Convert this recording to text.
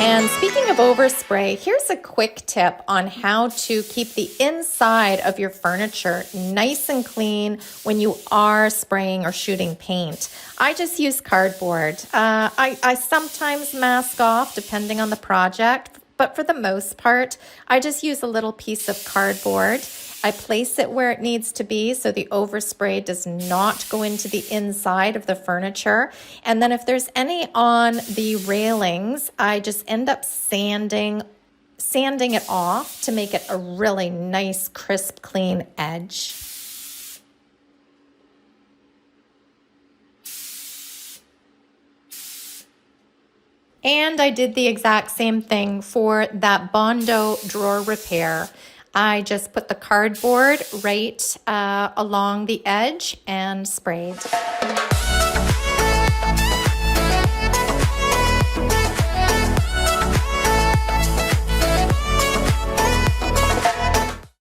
And speaking of overspray, here's a quick tip on how to keep the inside of your furniture nice and clean when you are spraying or shooting paint. I just use cardboard. I sometimes mask off depending on the project, but for the most part, I just use a little piece of cardboard. I place it where it needs to be so the overspray does not go into the inside of the furniture. And then if there's any on the railings, I just end up sanding it off to make it a really nice, crisp, clean edge. And I did the exact same thing for that Bondo drawer repair. I just put the cardboard right along the edge and sprayed.